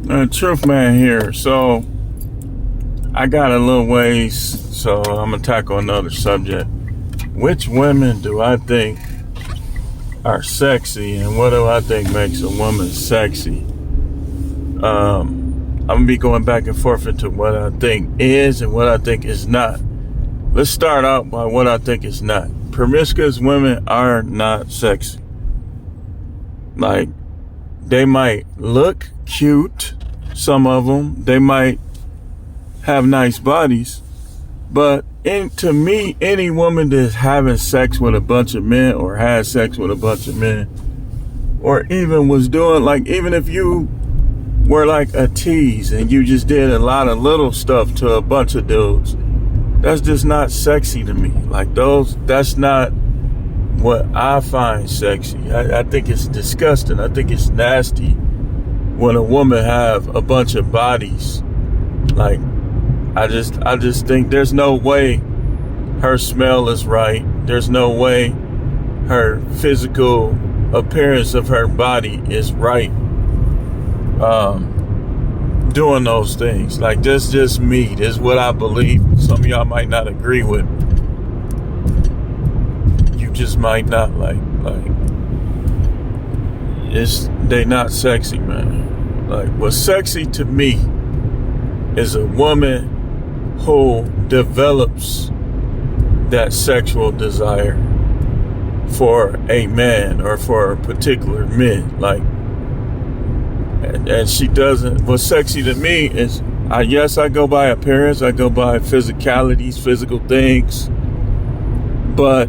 Truth man here. So I got a little ways, so I'm gonna tackle another subject. Which women do I think are sexy, and what do I think makes a woman sexy? I'm gonna be going back and forth into what I think is and what I think is not. Let's start out by what I think is not. Promiscuous women are not sexy. Like, they might look cute, some of them. They might have nice bodies. But to me, any woman that's having sex with a bunch of men or has sex with a bunch of men, or even was doing, like, even if you were like a tease and you just did a lot of little stuff to a bunch of dudes, that's just not sexy to me. Like, that's not what I find sexy. I think it's disgusting. I think it's nasty when a woman have a bunch of bodies. Like, I just think there's no way her smell is right. There's no way her physical appearance of her body is right. Doing those things. Like, that's just me. This is what I believe. Some of y'all might not agree with me. You just might not like they not sexy, man. Like, what's sexy to me is a woman who develops that sexual desire for a man or for a particular man. Like, and she doesn't. What's sexy to me is, yes, I go by appearance, I go by physicalities, physical things, but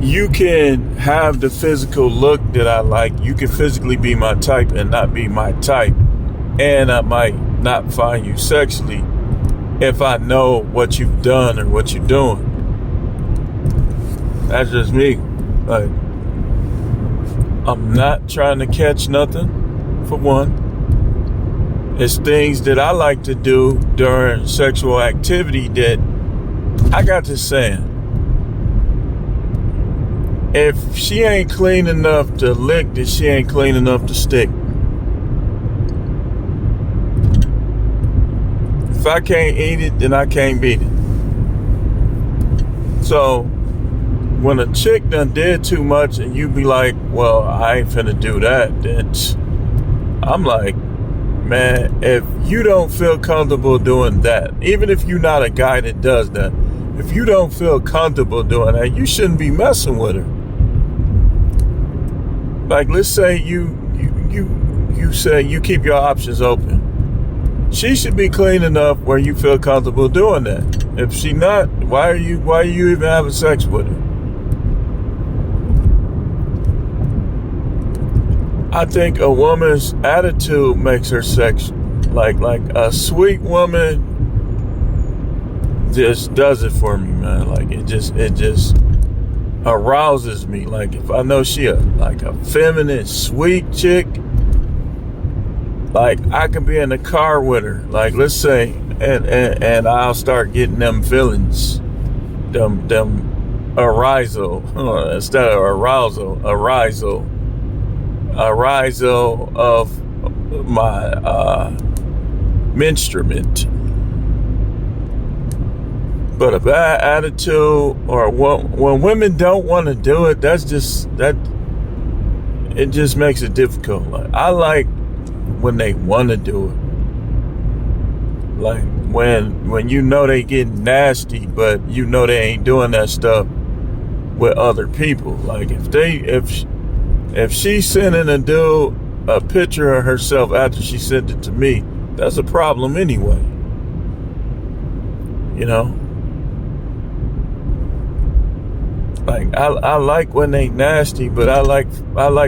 you can have the physical look that I like. You can physically be my type and not be my type, and I might not find you sexually if I know what you've done or what you're doing. That's just me. Like, I'm not trying to catch nothing, for one. It's things that I like to do during sexual activity that I got to saying, if she ain't clean enough to lick, then she ain't clean enough to stick. If I can't eat it, then I can't beat it. So when a chick done did too much and you be like, well, I ain't finna do that, then I'm like, man, if you don't feel comfortable doing that, even if you're not a guy that does that, if you don't feel comfortable doing that, you shouldn't be messing with her. Like, let's say you say you keep your options open. She should be clean enough where you feel comfortable doing that. If she not, why are you even having sex with her? I think a woman's attitude makes her sexual. Like a sweet woman just does it for me, man. Like, it just arouses me. Like, if I know she a feminine, sweet chick, like, I can be in the car with her, like, let's say, and I'll start getting them feelings, them arousal, instead of arousal of my menstruament. But a bad attitude, or when women don't want to do it, it just makes it difficult. Like, I like when they want to do it. Like, when you know they get nasty, but you know they ain't doing that stuff with other people. Like, if she's sending a dude a picture of herself after she sent it to me, that's a problem anyway. You know? Like, I like when they nasty, but I like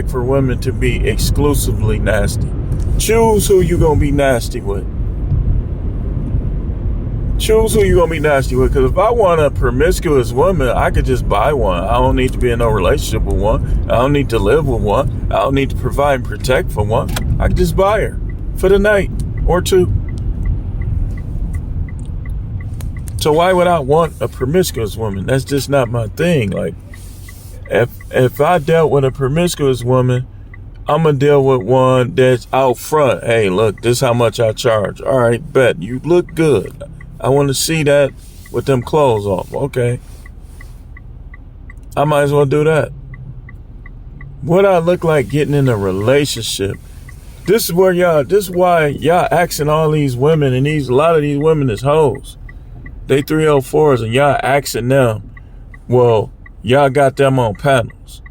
for women to be exclusively nasty. Choose who you gonna be nasty with. Choose who you gonna be nasty with. Because if I want a promiscuous woman, I could just buy one. I don't need to be in no relationship with one. I don't need to live with one. I don't need to provide and protect for one. I can just buy her for the night or two. So why would I want a promiscuous woman? That's just not my thing. Like, if I dealt with a promiscuous woman, I'm going to deal with one that's out front. Hey, look, this is how much I charge. All right, bet. You look good. I want to see that with them clothes off. Okay. I might as well do that. What I look like getting in a relationship. This is why y'all asking all these women, and a lot of these women is hoes. They 304s, and y'all asking them, well, y'all got them on panels.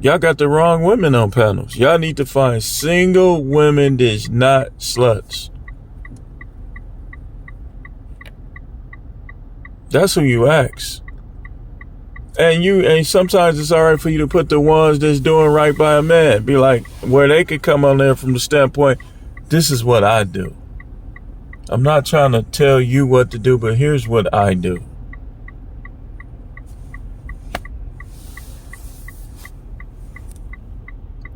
Y'all got the wrong women on panels. Y'all need to find single women that's not sluts. That's who you ask. And sometimes it's all right for you to put the ones that's doing right by a man. Be like, where they could come on there from the standpoint, this is what I do. I'm not trying to tell you what to do, but here's what I do.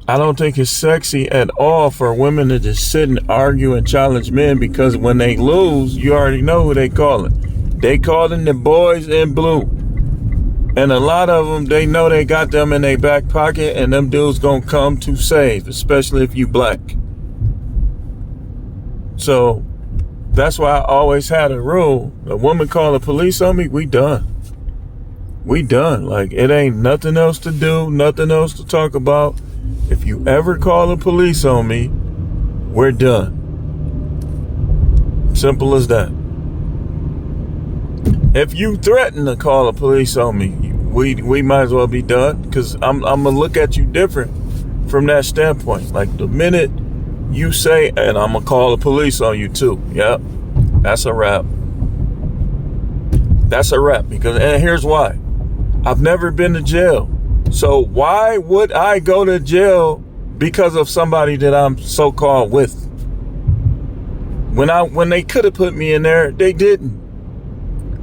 I don't think it's sexy at all for women to just sit and argue and challenge men, because when they lose, you already know who they calling. They calling the boys in blue. And a lot of them, they know they got them in their back pocket, and them dudes gonna come to save, especially if you black. So that's why I always had a rule. A woman call the police on me, we done. We done. Like, it ain't nothing else to do, nothing else to talk about. If you ever call the police on me, we're done. Simple as that. If you threaten to call the police on me, we might as well be done, because I'm gonna look at you different from that standpoint. Like, the minute you say, and I'm gonna call the police on you too, yep, that's a wrap. That's a wrap. And here's why. I've never been to jail. So why would I go to jail because of somebody that I'm so-called with? When they could have put me in there, they didn't.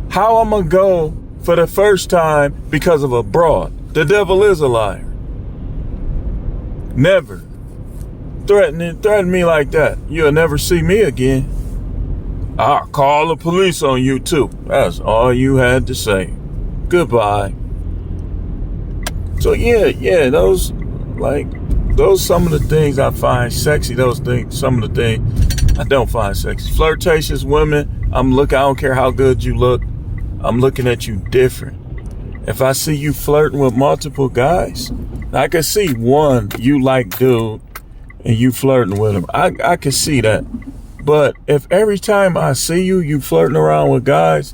How I'm gonna go for the first time because of a broad? The devil is a liar. Never. Threaten me like that. You'll never see me again. I'll call the police on you too. That's all you had to say. Goodbye. So yeah, those some of the things I find sexy. Some of the things I don't find sexy. Flirtatious women, I don't care how good you look. I'm looking at you different. If I see you flirting with multiple guys, I can see one, you like dude and you flirting with him. I can see that. But if every time I see you flirting around with guys,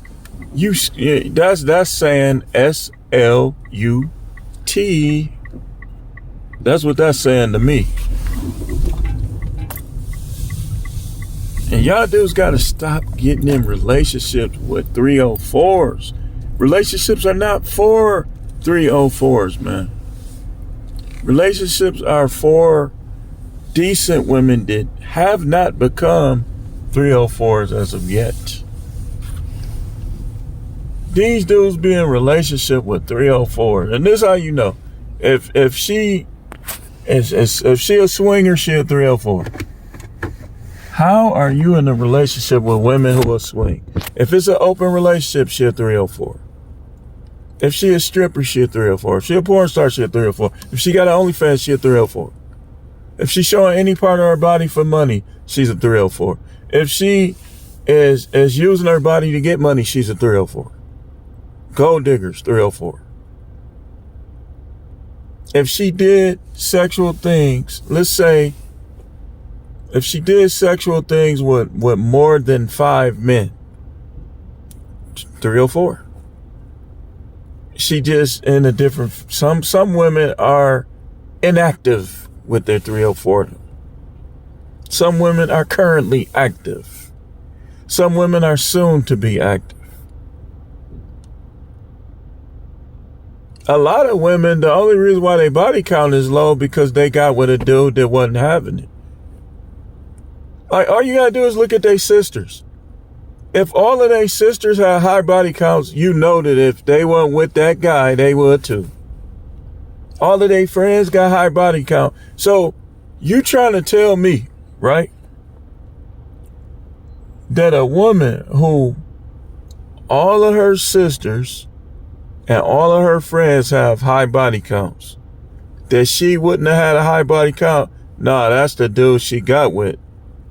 that's saying SLUT. That's what that's saying to me. And y'all dudes gotta stop getting in relationships with 304s. Relationships are not for 304s, man. Relationships are for decent women that have not become 304s as of yet. These dudes be in relationship with 304s, and this is how you know. If she a swinger, she a 304. How are you in a relationship with women who will swing? If it's an open relationship, she a 304. If she a stripper, she a 304. If she a porn star, she a 304. If she got an OnlyFans, she a 304. If she's showing any part of her body for money, she's a 304. If she is using her body to get money, she's a 304. Gold diggers, 304. If she did sexual things, let's say, if she did sexual things with more than 5 men, 304. She just in a different, some women are inactive with their 304. Some women are currently active. Some women are soon to be active. A lot of women, the only reason why their body count is low because they got with a dude that wasn't having it. Like, all you gotta do is look at their sisters. If all of their sisters had high body counts, you know that if they weren't with that guy, they would too. All of their friends got high body count. So you trying to tell me, right, that a woman who all of her sisters and all of her friends have high body counts, that she wouldn't have had a high body count. Nah, that's the dude she got with.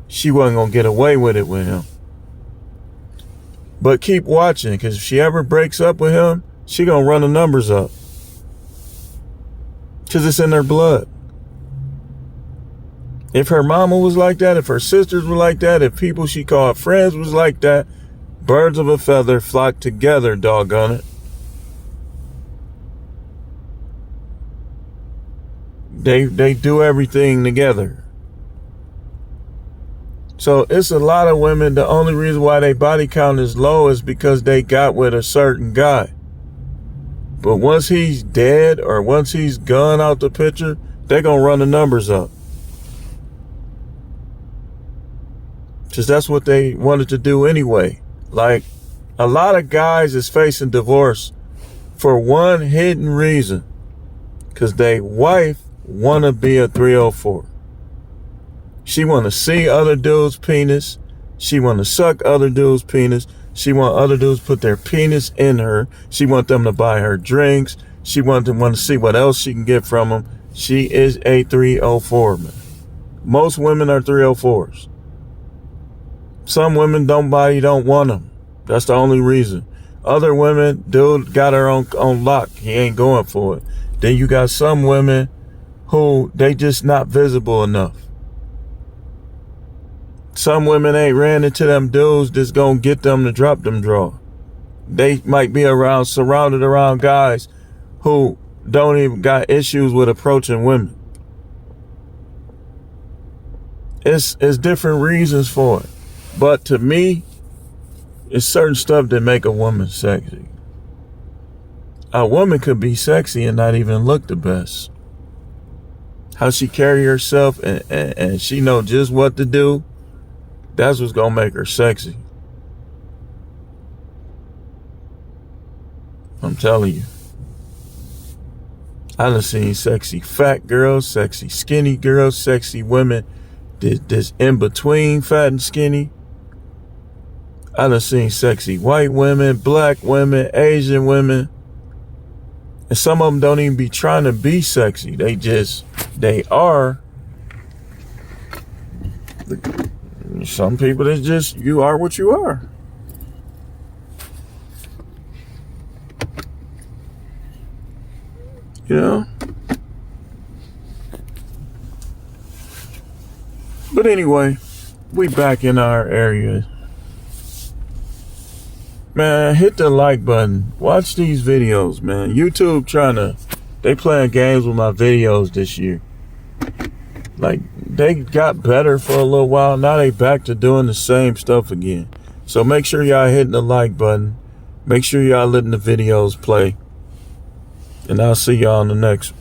She wasn't going to get away with it with him. But keep watching, because if she ever breaks up with him, she going to run the numbers up. Because it's in her blood. If her mama was like that, if her sisters were like that, if people she called friends was like that, birds of a feather flock together, doggone it. They do everything together. So it's a lot of women, the only reason why their body count is low is because they got with a certain guy. But once he's dead or once he's gone out the picture, they're going to run the numbers up. Because that's what they wanted to do anyway. Like, a lot of guys is facing divorce for one hidden reason. Because their wife want to be a 304. She want to see other dudes' penis. She want to suck other dudes' penis. She want other dudes put their penis in her. She want them to buy her drinks. She want to see what else she can get from them. She is a 304, man. Most women are 304s. Some women don't want them. That's the only reason. Other women, dude got her on lock. He ain't going for it. Then you got some women who they just not visible enough. Some women ain't ran into them dudes that's gonna get them to drop them draw. They might be surrounded around guys who don't even got issues with approaching women. It's different reasons for it. But to me, it's certain stuff that make a woman sexy. A woman could be sexy and not even look the best. How she carry herself and she know just what to do, that's what's gonna make her sexy. I'm telling you. I done seen sexy fat girls, sexy skinny girls, sexy women that's in between fat and skinny. I done seen sexy white women, black women, Asian women. And some of them don't even be trying to be sexy. They are. Some people, it's just, you are what you are. You know? But anyway, we back in our area. Man, hit the like button. Watch these videos, man. YouTube they playing games with my videos this year. Like, they got better for a little while. Now they back to doing the same stuff again. So make sure y'all hitting the like button. Make sure y'all letting the videos play. And I'll see y'all on the next one.